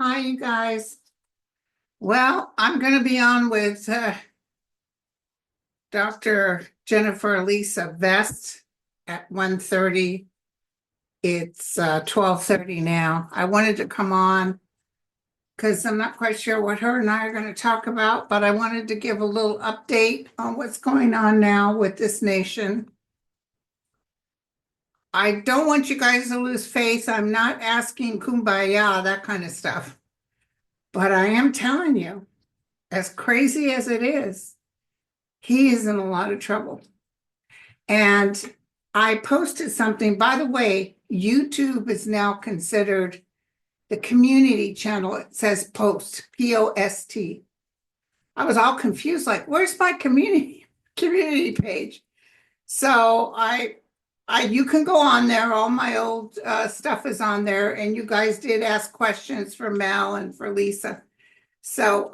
Hi, you guys. Well, I'm going to be on with Dr. Jennifer Lisa Vest at 1:30. It's 12:30 now. I wanted to come on because I'm not quite sure what her and I are going to talk about, but I wanted to give a little update on what's going on now with this nation. I don't want you guys to lose faith. I'm not asking kumbaya, that kind of stuff. But I am telling you, as crazy as it is, he is in a lot of trouble. And I posted something, by the way, YouTube is now considered the community channel. It says post, P-O-S-T. I was all confused, like, where's my community page? So you can go on there. All my old stuff is on there. And you guys did ask questions for Mel and for Lisa. So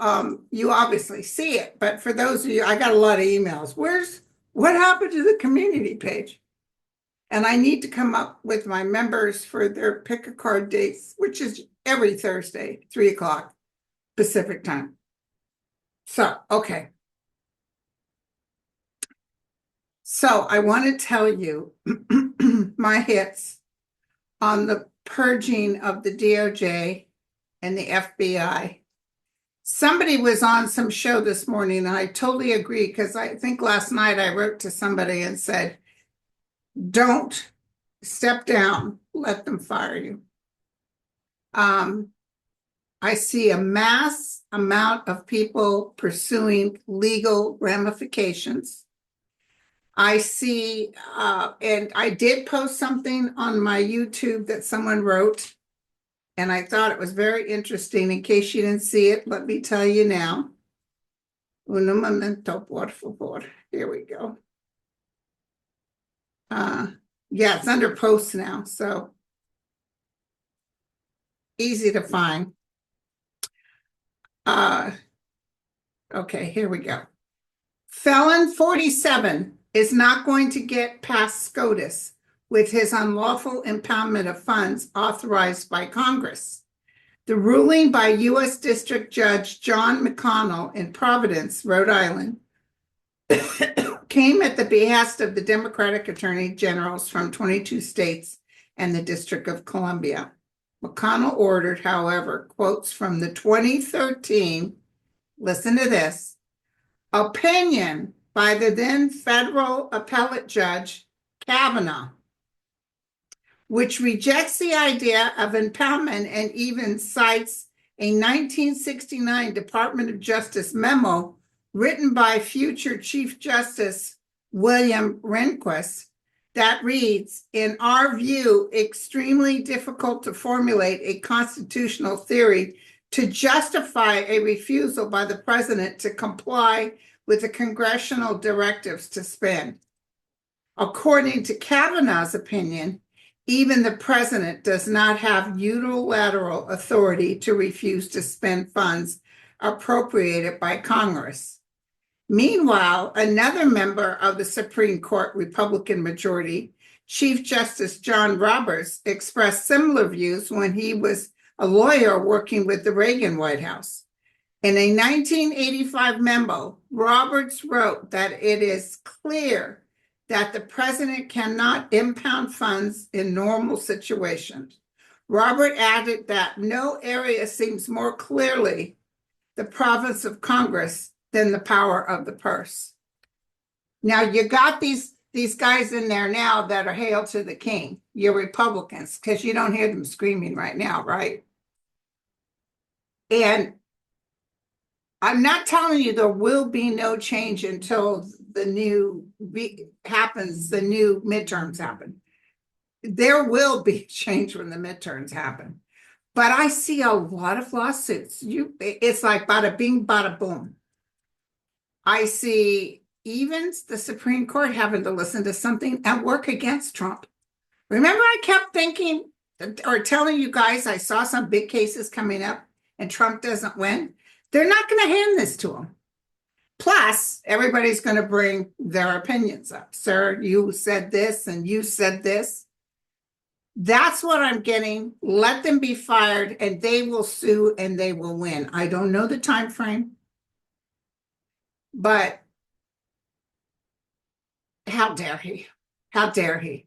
you obviously see it, but for those of you, I got a lot of emails. What happened to the community page? And I need to come up with my members for their pick a card dates, which is every Thursday, 3 o'clock Pacific time. So, okay. So I want to tell you my hits on the purging of the DOJ and the FBI. Somebody was on some show this morning, and I totally agree because I think last night I wrote to somebody and said, don't step down, let them fire you. I see a mass amount of people pursuing legal ramifications. I see, and I did post something on my YouTube that someone wrote, and I thought it was very interesting. In case you didn't see it, let me tell you now. Un momento, por favor. Here we go. Yeah, it's under posts now, so easy to find. Okay, here we go. Felon 47 is not going to get past SCOTUS with his unlawful impoundment of funds authorized by Congress. The ruling by U.S. District Judge John McConnell in Providence, Rhode Island, came at the behest of the Democratic Attorney Generals from 22 states and the District of Columbia. McConnell ordered, however, quotes from the 2013, listen to this, opinion by the then federal appellate judge Kavanaugh, which rejects the idea of impoundment and even cites a 1969 Department of Justice memo written by future Chief Justice William Rehnquist that reads, in our view, extremely difficult to formulate a constitutional theory to justify a refusal by the president to comply with the congressional directives to spend. According to Kavanaugh's opinion, even the president does not have unilateral authority to refuse to spend funds appropriated by Congress. Meanwhile, another member of the Supreme Court Republican majority, Chief Justice John Roberts, expressed similar views when he was a lawyer working with the Reagan White House. In a 1985 memo, Roberts wrote that it is clear that the president cannot impound funds in normal situations. Robert added that no area seems more clearly the province of Congress than the power of the purse. Now, you got these guys in there now that are hail to the king, your Republicans, because you don't hear them screaming right now, right? And I'm not telling you there will be no change until the new happens, the new midterms happen. There will be change when the midterms happen. But I see a lot of lawsuits. It's like bada bing, bada boom. I see even the Supreme Court having to listen to something and work against Trump. Remember, I kept thinking or telling you guys I saw some big cases coming up and Trump doesn't win. They're not going to hand this to him. Plus, everybody's going to bring their opinions up. Sir, you said this and you said this. That's what I'm getting. Let them be fired and they will sue and they will win. I don't know the time frame, but how dare he? How dare he?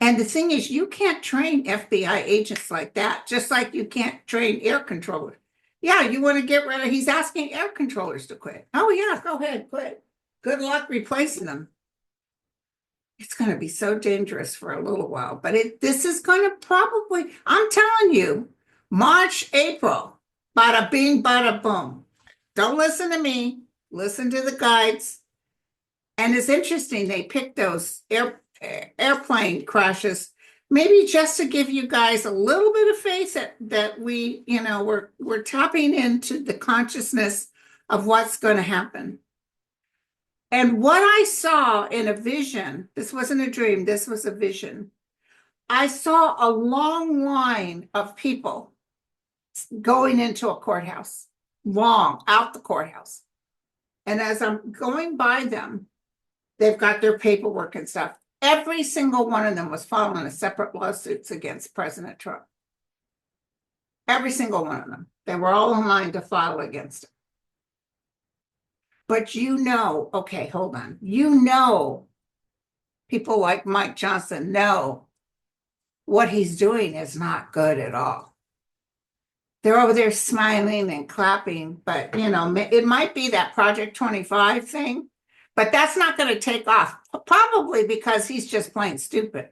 And the thing is, you can't train FBI agents like that, just like you can't train air controllers. Yeah, you want to get rid of, he's asking air controllers to quit. Oh, yeah, go ahead, quit. Good luck replacing them. It's going to be so dangerous for a little while, but this is going to probably, I'm telling you, March, April, bada bing, bada boom. Don't listen to me, listen to the guides. And it's interesting, they picked those airplane crashes, maybe just to give you guys a little bit of faith that we, we're tapping into the consciousness of what's going to happen. And what I saw in a vision, this wasn't a dream, this was a vision. I saw a long line of people going into a courthouse, long out the courthouse. And as I'm going by them, they've got their paperwork and stuff. Every single one of them was filing a separate lawsuits against President Trump. Every single one of them. They were all in line to file against him. But okay, hold on. People like Mike Johnson know what he's doing is not good at all. They're over there smiling and clapping, but it might be that Project 25 thing, but that's not going to take off, probably because he's just plain stupid.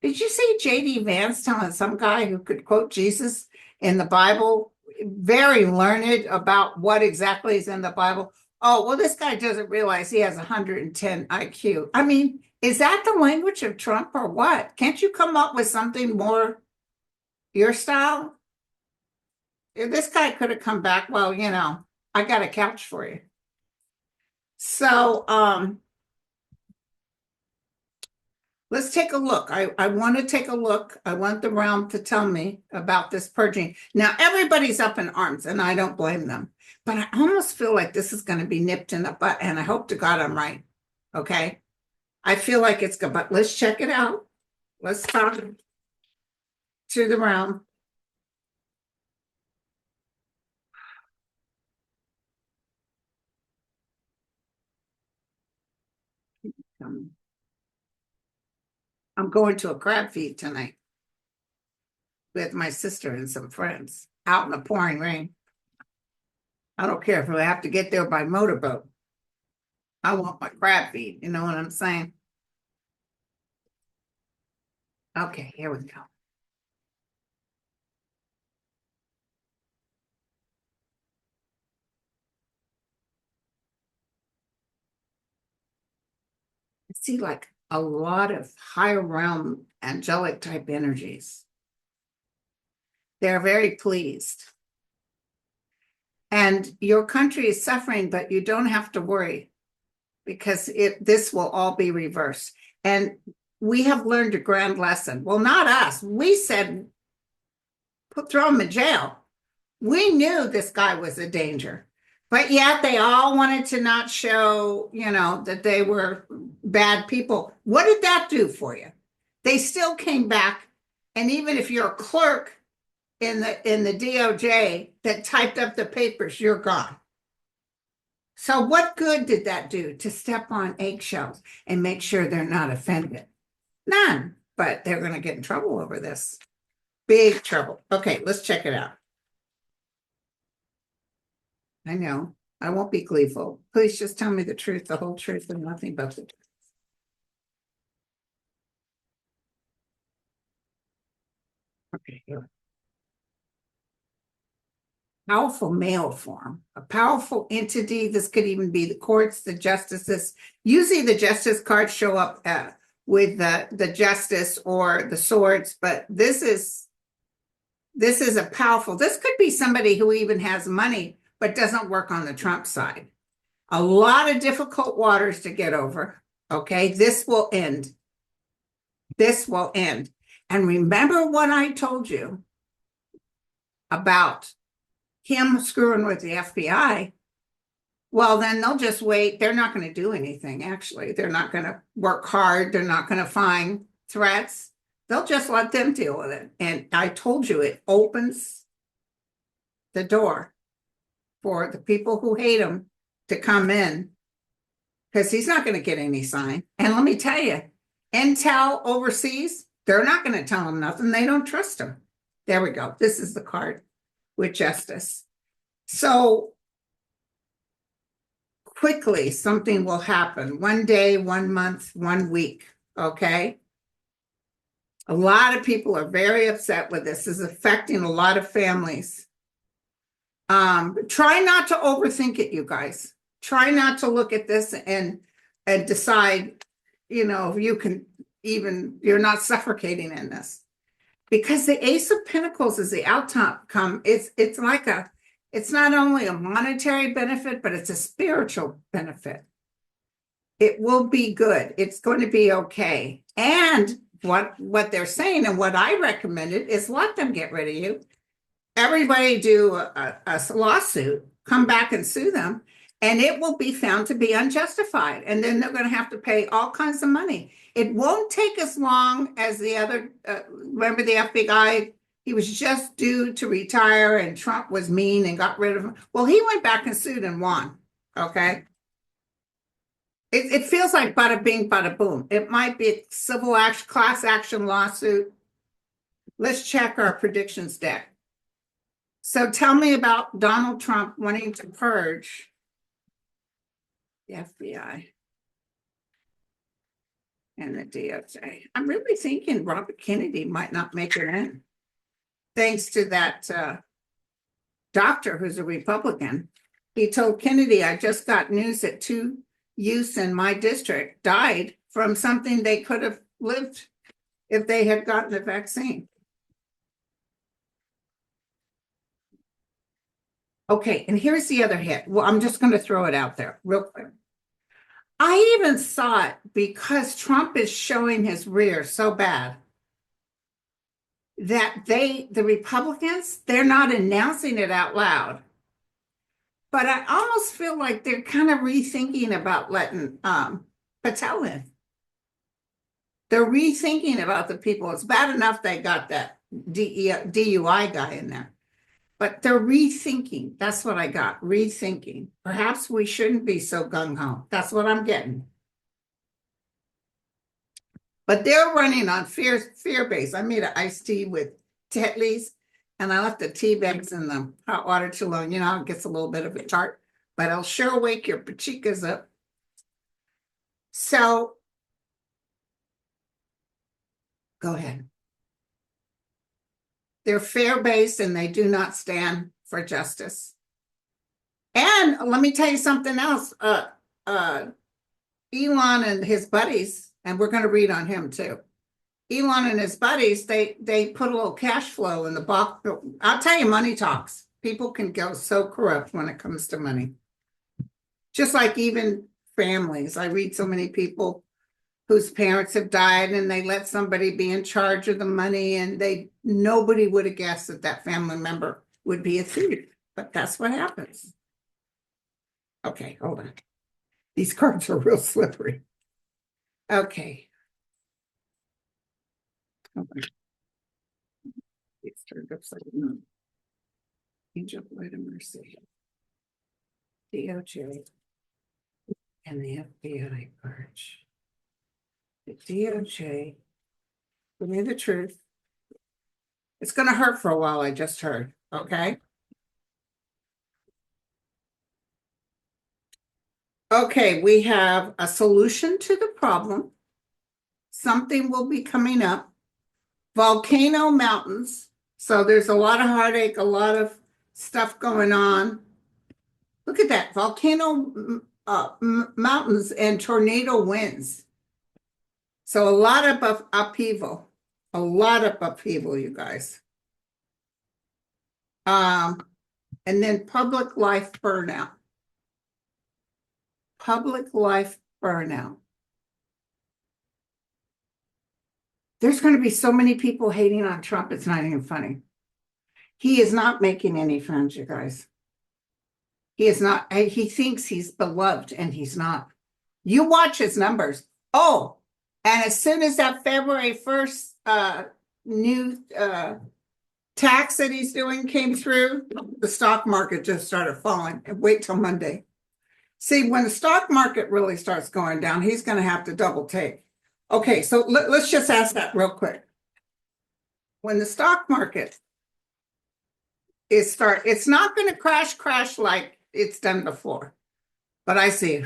Did you see J.D. Vance telling some guy who could quote Jesus in the Bible, very learned about what exactly is in the Bible? Oh, well, this guy doesn't realize he has 110 IQ. I mean, is that the language of Trump or what? Can't you come up with something more your style? If this guy could have come back, well, I got a couch for you. So, let's take a look. I want to take a look. I want the realm to tell me about this purging. Now, everybody's up in arms, and I don't blame them. But I almost feel like this is going to be nipped in the butt, and I hope to God I'm right. Okay? I feel like it's good, but let's check it out. Let's talk to the realm. I'm going to a crab feed tonight with my sister and some friends out in the pouring rain. I don't care if I have to get there by motorboat. I want my crab feed. You know what I'm saying? Okay, here we go. I see like a lot of higher realm angelic type energies. They're very pleased. And your country is suffering, but you don't have to worry because this will all be reversed. And we have learned a grand lesson. Well, not us. We said, throw him in jail. We knew this guy was a danger. But yet they all wanted to not show, that they were bad people. What did that do for you? They still came back. And even if you're a clerk in the DOJ that typed up the papers, you're gone. So what good did that do to step on eggshells and make sure they're not offended? None, but they're going to get in trouble over this. Big trouble. Okay, let's check it out. I know. I won't be gleeful. Please just tell me the truth, the whole truth, and nothing but the truth. Okay, here. Powerful male form, a powerful entity. This could even be the courts, the justices. Usually the justice cards show up with the justice or the swords, but this is a powerful, this could be somebody who even has money but doesn't work on the Trump side. A lot of difficult waters to get over. Okay, this will end. This will end. And remember what I told you about him screwing with the FBI? Well, then they'll just wait. They're not going to do anything, actually. They're not going to work hard. They're not going to find threats. They'll just let them deal with it. And I told you, it opens the door for the people who hate him to come in, because he's not going to get any sign. And let me tell you, intel overseas, they're not going to tell him nothing. They don't trust him. There we go. This is the card with justice. So quickly, something will happen. 1 day, 1 month, 1 week. Okay. A lot of people are very upset with this. This is affecting a lot of families. Try not to overthink it, you guys. Try not to look at this and decide, if you can you're not suffocating in this. Because the Ace of Pentacles is the outcome. It's not only a monetary benefit, but it's a spiritual benefit. It will be good. It's going to be okay. And what they're saying and what I recommended is let them get rid of you. Everybody do a lawsuit, come back and sue them, and it will be found to be unjustified. And then they're going to have to pay all kinds of money. It won't take as long as the other, remember the FBI, he was just due to retire and Trump was mean and got rid of him. Well, he went back and sued and won, okay? It feels like bada bing, bada boom. It might be a civil action, class action lawsuit. Let's check our predictions deck. So tell me about Donald Trump wanting to purge the FBI and the DOJ. I'm really thinking Robert Kennedy might not make it in, thanks to that doctor who's a Republican. He told Kennedy, I just got news that 2 youths in my district died from something they could have lived if they had gotten the vaccine. Okay, and here's the other hit. Well, I'm just going to throw it out there real quick. I even saw it because Trump is showing his rear so bad that the Republicans, they're not announcing it out loud. But I almost feel like they're kind of rethinking about letting Patel in. They're rethinking about the people. It's bad enough they got that DUI guy in there. But they're rethinking. That's what I got, rethinking. Perhaps we shouldn't be so gung-ho. That's what I'm getting. But they're running on fear-based. I made an iced tea with Tetley's, and I left the tea bags in the hot water too long. It gets a little bit of a tart, but it'll sure wake your pachikas up. So, go ahead. They're fear-based and they do not stand for justice. And let me tell you something else. Elon and his buddies, and we're going to read on him too. Elon and his buddies, they put a little cash flow in the box. I'll tell you, money talks. People can go so corrupt when it comes to money. Just like even families. I read so many people whose parents have died and they let somebody be in charge of the money, and nobody would have guessed that family member would be a thief, but that's what happens. Okay, hold on. These cards are real slippery. Okay. Hold on. It's turned upside down. Angel, light of mercy. DOJ and the FBI purge. The DOJ, give me the truth. It's going to hurt for a while, I just heard, okay? Okay, we have a solution to the problem. Something will be coming up. Volcano mountains. So there's a lot of heartache, a lot of stuff going on. Look at that, volcano mountains and tornado winds. So a lot of upheaval, you guys. And then public life burnout. Public life burnout. There's going to be so many people hating on Trump, it's not even funny. He is not making any friends, you guys. He is not. He thinks he's beloved, and he's not. You watch his numbers. Oh, And as soon as that February 1st new tax that he's doing came through, the stock market just started falling. And wait till Monday. See, when the stock market really starts going down, he's going to have to double take. Okay, so let's just ask that real quick. When the stock market it's not going to crash like it's done before. But I see.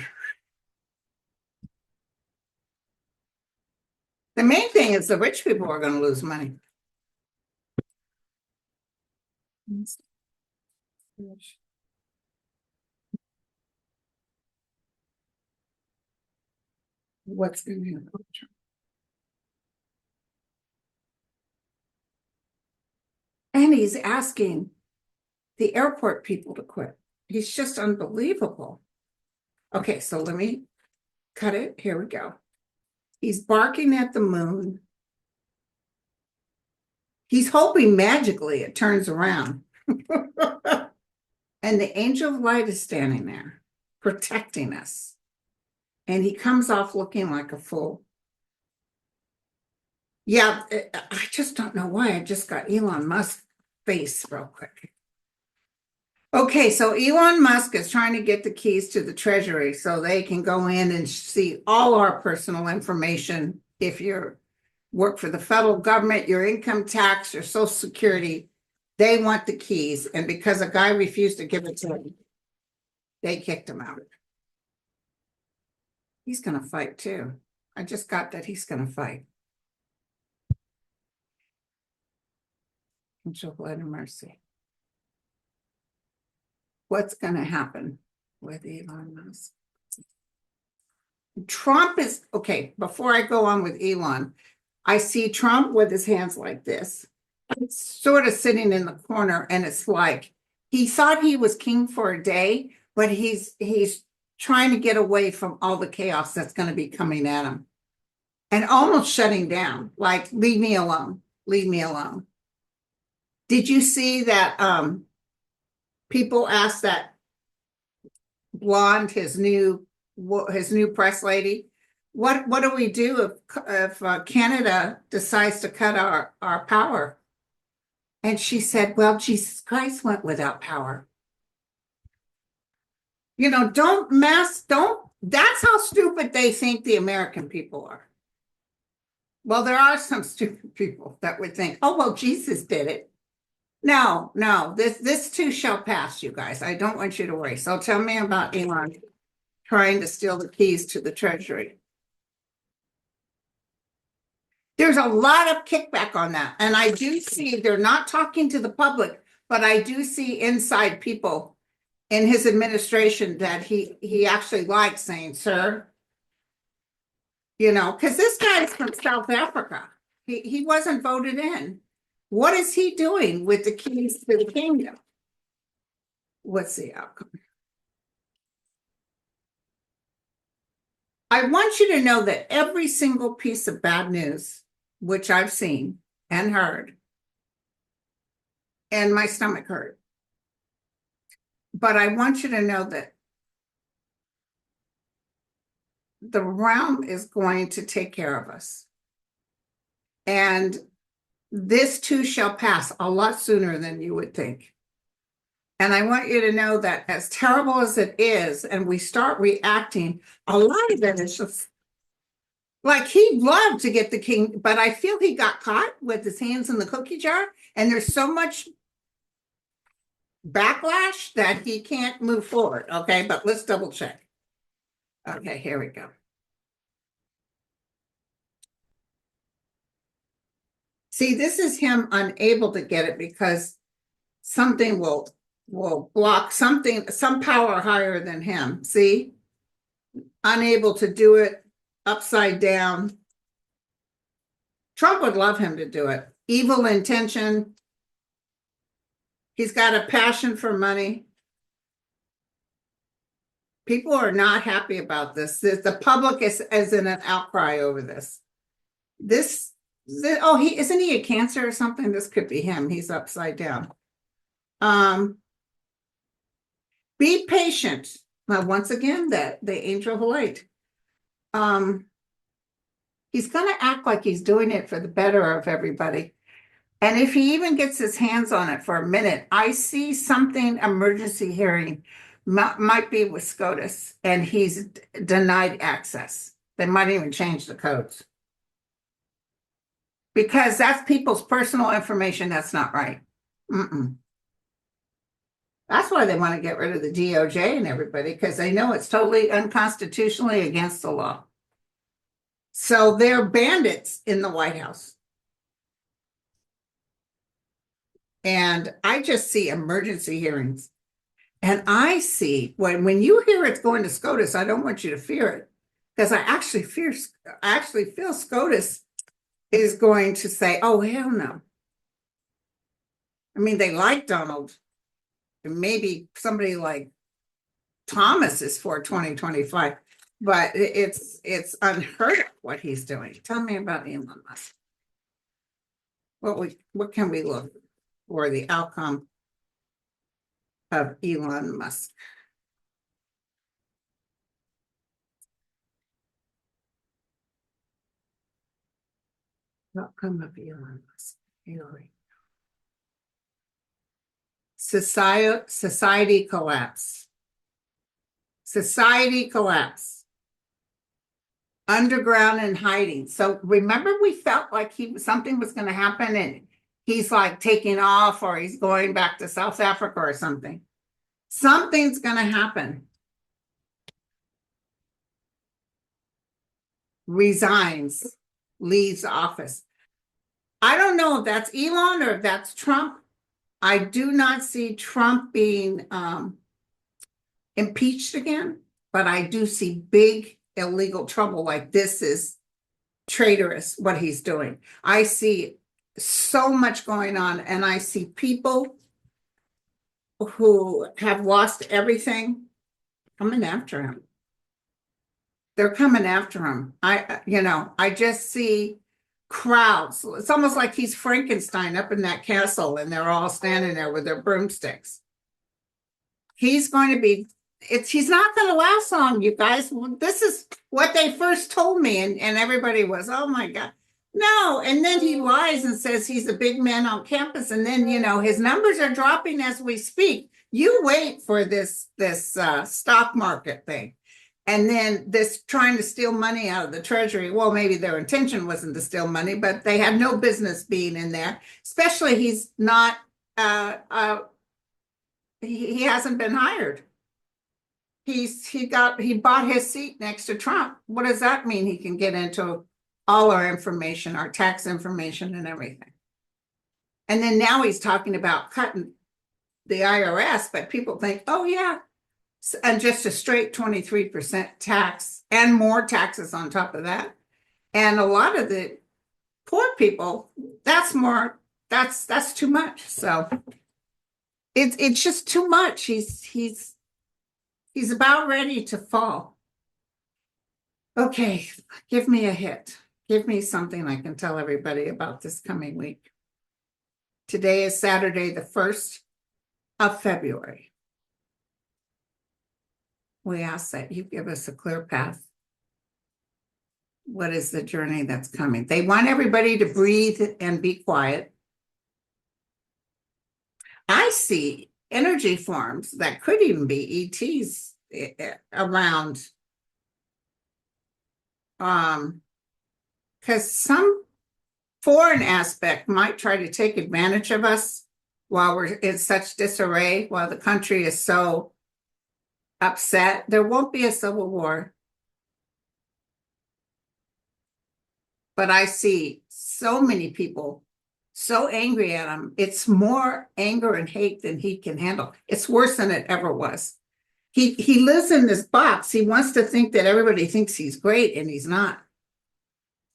The main thing is the rich people are going to lose money. What's going to happen? And he's asking the airport people to quit. He's just unbelievable. Okay, so let me cut it. Here we go. He's barking at the moon. He's hoping magically it turns around. And the angel of light is standing there, protecting us. And he comes off looking like a fool. Yeah, I just don't know why. I just got Elon Musk face real quick. Okay, so Elon Musk is trying to get the keys to the Treasury so they can go in and see all our personal information. If you work for the federal government, your income tax, your Social Security, they want the keys. And because a guy refused to give it to them, they kicked him out. He's going to fight too. I just got that he's going to fight. Angel, light and mercy. What's going to happen with Elon Musk? Trump is, okay, before I go on with Elon, I see Trump with his hands like this. It's sort of sitting in the corner, and it's like he thought he was king for a day, but he's trying to get away from all the chaos that's going to be coming at him and almost shutting down, like, leave me alone, leave me alone. Did you see that people asked that blonde, his new press lady, what do we do if Canada decides to cut our power? And she said, well, Jesus Christ went without power. You know, that's how stupid they think the American people are. Well, there are some stupid people that would think, oh, well, Jesus did it. No, this too shall pass, you guys. I don't want you to worry. So tell me about Elon trying to steal the keys to the Treasury. There's a lot of kickback on that. And I do see they're not talking to the public, but I do see inside people in his administration that he actually likes saying, sir, you know, because this guy's from South Africa. He wasn't voted in. What is he doing with the keys to the kingdom? What's the outcome? I want you to know that every single piece of bad news, which I've seen and heard, and my stomach hurt. But I want you to know that the realm is going to take care of us. And this too shall pass a lot sooner than you would think. And I want you to know that as terrible as it is, and we start reacting, a lot of it is just like he'd love to get the king, but I feel he got caught with his hands in the cookie jar, and there's so much backlash that he can't move forward. Okay, but let's double check. Okay, here we go. See, this is him unable to get it because something will block something, some power higher than him. See, unable to do it, upside down. Trump would love him to do it. Evil intention. He's got a passion for money. People are not happy about this. The public is in an outcry over this. Oh, isn't he a Cancer or something? This could be him. He's upside down. Be patient. Well, once again, that the angel of light. he's going to act like he's doing it for the better of everybody. And if he even gets his hands on it for a minute, I see something emergency hearing might be with SCOTUS, and he's denied access. They might even change the codes because that's people's personal information. That's not right. Mm-mm. That's why they want to get rid of the DOJ and everybody, because they know it's totally unconstitutionally against the law. So they're bandits in the White House. And I just see emergency hearings. And I see when you hear it's going to SCOTUS, I don't want you to fear it, because I actually feel SCOTUS is going to say, oh, hell no. I mean, they like Donald. And maybe somebody like Thomas is for 2025, but it's unheard of what he's doing. Tell me about Elon Musk. What can we look for the outcome of Elon Musk? Outcome of Elon Musk. Society collapse. Society collapse. Underground and hiding. So remember, we felt like something was going to happen, and he's like taking off, or he's going back to South Africa or something. Something's going to happen. Resigns, leaves office. I don't know if that's Elon or if that's Trump. I do not see Trump being impeached again, but I do see big illegal trouble. Like, this is traitorous what he's doing. I see so much going on, and I see people who have lost everything coming after him. They're coming after him. I just see crowds. It's almost like he's Frankenstein up in that castle, and they're all standing there with their broomsticks. He's going to be, he's not going to last long, you guys. This is what they first told me, and everybody was, oh my God. No, and then he lies and says he's a big man on campus, and then, his numbers are dropping as we speak. You wait for this stock market thing. And then this trying to steal money out of the Treasury. Well, maybe their intention wasn't to steal money, but they had no business being in there. Especially he's not, he hasn't been hired. He bought his seat next to Trump. What does that mean? He can get into all our information, our tax information and everything. And then now he's talking about cutting the IRS, but people think, oh yeah, and just a straight 23% tax and more taxes on top of that. And a lot of the poor people, that's too much. So it's just too much. He's about ready to fall. Okay, give me a hit. Give me something I can tell everybody about this coming week. Today is Saturday, the 1st of February. We ask that you give us a clear path. What is the journey that's coming? They want everybody to breathe and be quiet. I see energy forms that could even be ETs around. Because some foreign aspect might try to take advantage of us while we're in such disarray, while the country is so upset. There won't be a civil war. But I see so many people so angry at him. It's more anger and hate than he can handle. It's worse than it ever was. He lives in this box. He wants to think that everybody thinks he's great, and he's not.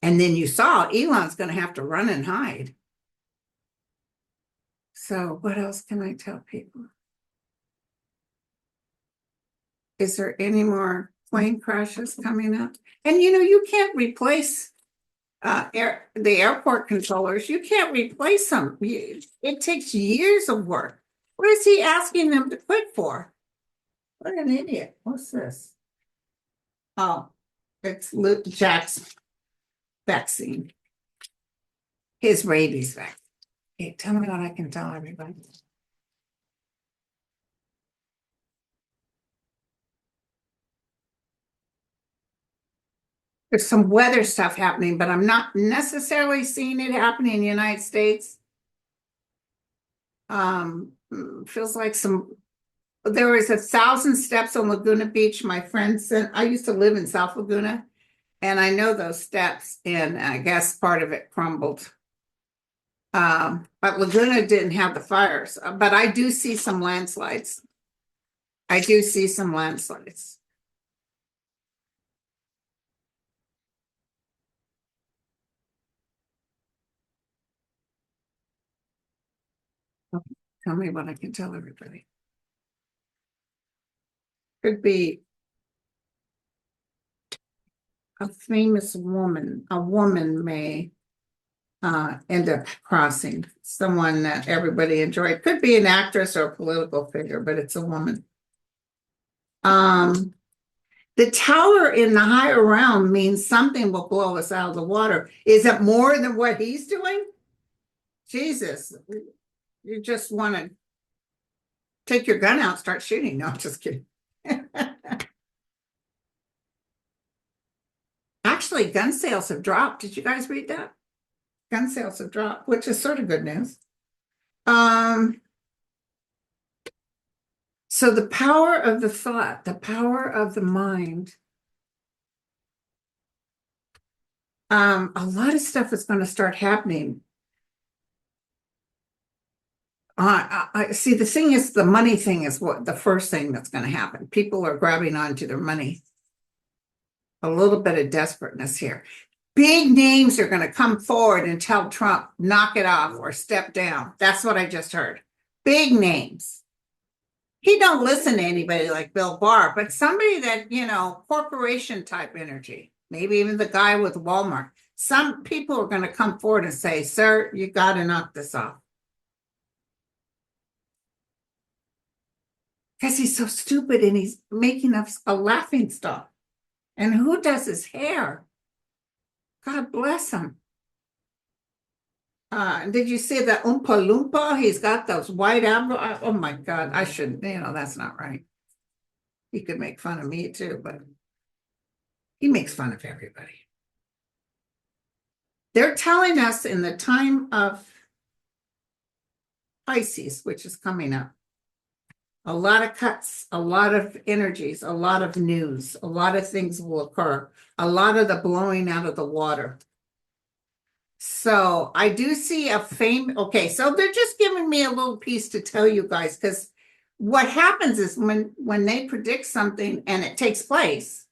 And then you saw Elon's going to have to run and hide. So what else can I tell people? Is there any more plane crashes coming up? And you can't replace the airport controllers. You can't replace them. It takes years of work. What is he asking them to quit for? What an idiot. What's this? Oh, it's Luke Jackson. vaccine. His rabies vaccine. Hey, tell me what I can tell everybody. There's some weather stuff happening, but I'm not necessarily seeing it happening in the United States. Feels like there was 1,000 steps on Laguna Beach. My friend sent, I used to live in South Laguna, and I know those steps, and I guess part of it crumbled. But Laguna didn't have the fires, but I do see some landslides. I do see some landslides. Tell me what I can tell everybody. Could be a famous woman. A woman may end up crossing someone that everybody enjoyed. Could be an actress or a political figure, but it's a woman. The tower in the higher realm means something will blow us out of the water. Is it more than what he's doing? Jesus, you just want to take your gun out, start shooting. No, I'm just kidding. Actually, gun sales have dropped. Did you guys read that? Gun sales have dropped, which is sort of good news. So the power of the thought, the power of the mind, a lot of stuff is going to start happening. I see. The thing is, the money thing is what the first thing that's going to happen. People are grabbing onto their money. A little bit of desperateness here. Big names are going to come forward and tell Trump, knock it off or step down. That's what I just heard. Big names. He don't listen to anybody like Bill Barr, but somebody that, corporation type energy, maybe even the guy with Walmart. Some people are going to come forward and say, sir, you got to knock this off. Because he's so stupid and he's making us a laughing stock. And who does his hair? God bless him. Did you see the Oompa Loompa? He's got those white eyebrows. Oh my God, I shouldn't, that's not right. He could make fun of me too, but he makes fun of everybody. They're telling us in the time of Pisces, which is coming up, a lot of cuts, a lot of energies, a lot of news, a lot of things will occur, a lot of the blowing out of the water. So I do see a okay, so they're just giving me a little piece to tell you guys, because what happens is when they predict something and it takes place,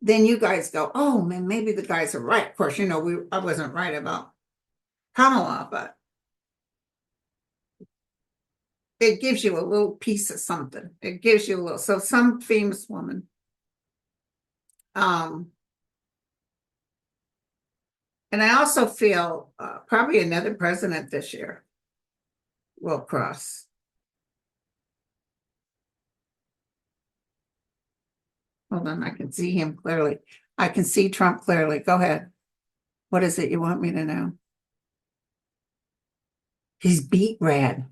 then you guys go, oh man, maybe the guys are right. Of course, I wasn't right about Kamala, but it gives you a little piece of something. It gives you a little, so some famous woman. And I also feel probably another president this year will cross. Hold on, I can see him clearly. I can see Trump clearly. Go ahead. What is it you want me to know? He's beet red.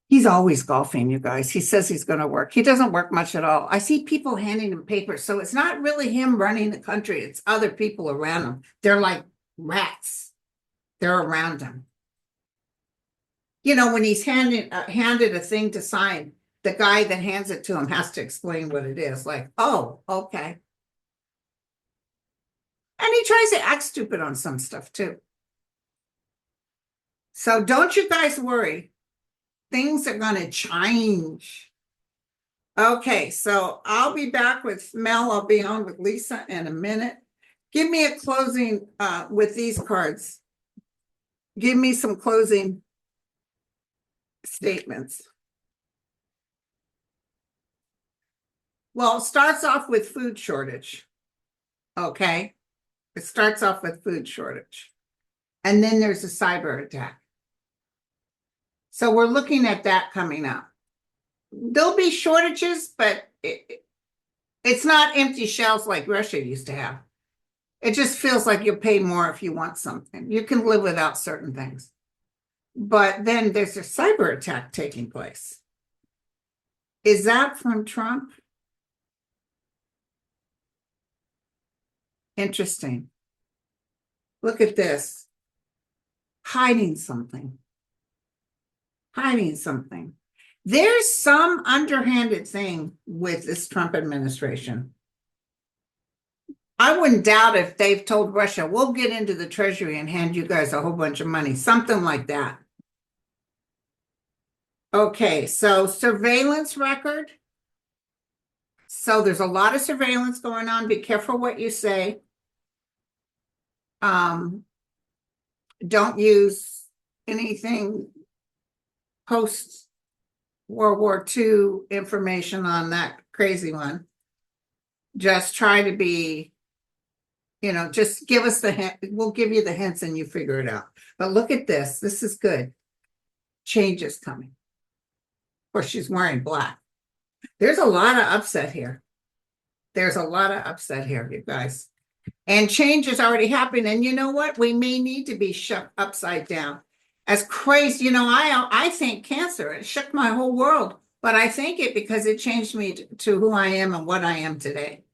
He's always golfing, you guys. He says he's going to work. He doesn't work much at all. I see people handing him papers. So it's not really him running the country. It's other people around him. They're like rats. They're around him. When he's handed a thing to sign, the guy that hands it to him has to explain what it is. Like, oh, okay. And he tries to act stupid on some stuff too. So don't you guys worry. Things are going to change. Okay, so I'll be back with Mel. I'll be on with Lisa in a minute. Give me a closing with these cards. Give me some closing statements. Well, it starts off with food shortage. Okay, it starts off with food shortage. And then there's a cyber attack. So we're looking at that coming up. There'll be shortages, but It's not empty shells like Russia used to have. It just feels like you'll pay more if you want something. You can live without certain things. But then there's a cyber attack taking place. Is that from Trump? Interesting. Look at this. Hiding something. Hiding something. There's some underhanded thing with this Trump administration. I wouldn't doubt if they've told Russia, we'll get into the treasury and hand you guys a whole bunch of money, something like that. Okay, so surveillance record. So there's a lot of surveillance going on. Be careful what you say. Don't use anything post World War II information on that crazy one. Just try to be, just give us the hint. We'll give you the hints and you figure it out. But look at this. This is good. Change is coming. Of course, she's wearing black. There's a lot of upset here. There's a lot of upset here, you guys. And change is already happening. And you know what? We may need to be shook upside down. As crazy, I think cancer, it shook my whole world. But I think it because it changed me to who I am and what I am today.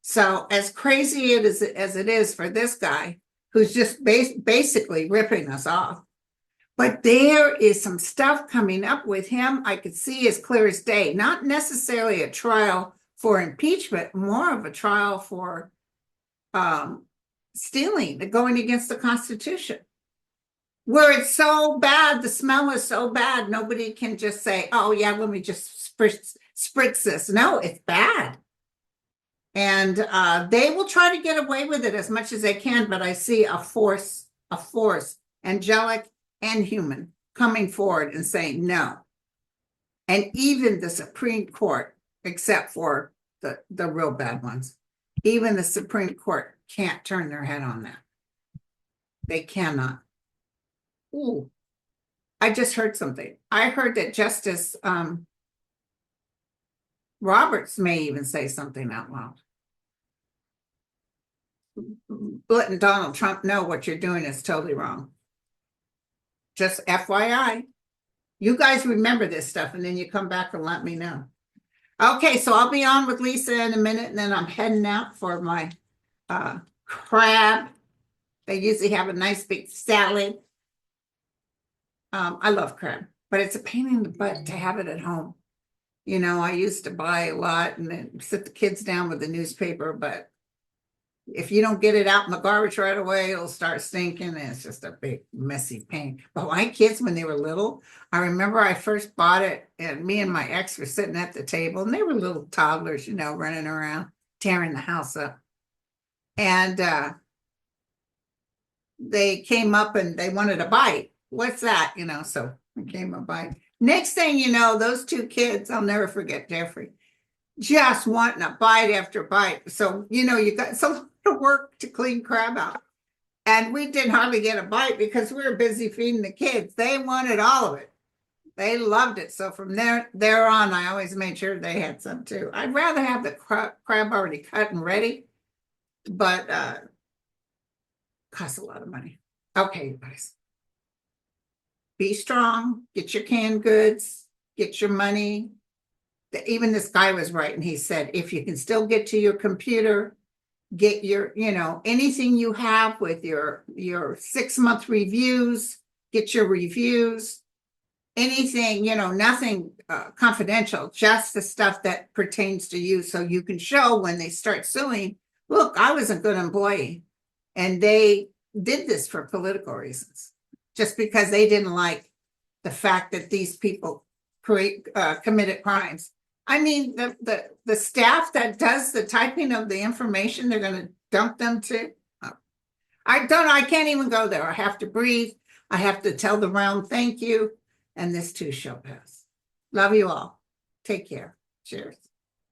So as crazy as it is for this guy, who's just basically ripping us off. But there is some stuff coming up with him I could see as clear as day. Not necessarily a trial for impeachment, more of a trial for stealing, going against the Constitution. Where it's so bad, the smell is so bad, nobody can just say, oh yeah, let me just spritz this. No, it's bad. And they will try to get away with it as much as they can, but I see a force, angelic and human, coming forward and saying no. And even the Supreme Court, except for the real bad ones, even the Supreme Court can't turn their head on that. They cannot. Ooh, I just heard something. I heard that Justice Roberts may even say something out loud. Letting Donald Trump know what you're doing is totally wrong. Just FYI. You guys remember this stuff and then you come back and let me know. Okay, so I'll be on with Lisa in a minute and then I'm heading out for my crab. They usually have a nice big salad. I love crab, but it's a pain in the butt to have it at home. I used to buy a lot and then sit the kids down with the newspaper, but if you don't get it out in the garbage right away, it'll start stinking and it's just a big messy pain. But my kids, when they were little, I remember I first bought it and me and my ex were sitting at the table and they were little toddlers, running around, tearing the house up. And they came up and they wanted a bite. What's that? So I came a bite. Next thing you know, those two kids, I'll never forget Jeffrey, just wanting a bite after bite. So, you got so lot of work to clean crab out. And we didn't hardly get a bite because we were busy feeding the kids. They wanted all of it. They loved it. So from there on, I always made sure they had some too. I'd rather have the crab already cut and ready, but costs a lot of money. Okay, you guys. Be strong, get your canned goods, get your money. Even this guy was right. And he said, if you can still get to your computer, get your, anything you have with your 6-month reviews, get your reviews, anything, nothing confidential, just the stuff that pertains to you. So you can show when they start suing, look, I was a good employee. And they did this for political reasons. Just because they didn't like the fact that these people committed crimes. I mean, the staff that does the typing of the information, they're going to dump them to. I can't even go there. I have to breathe. I have to tell the realm, thank you. And this too shall pass. Love you all. Take care. Cheers.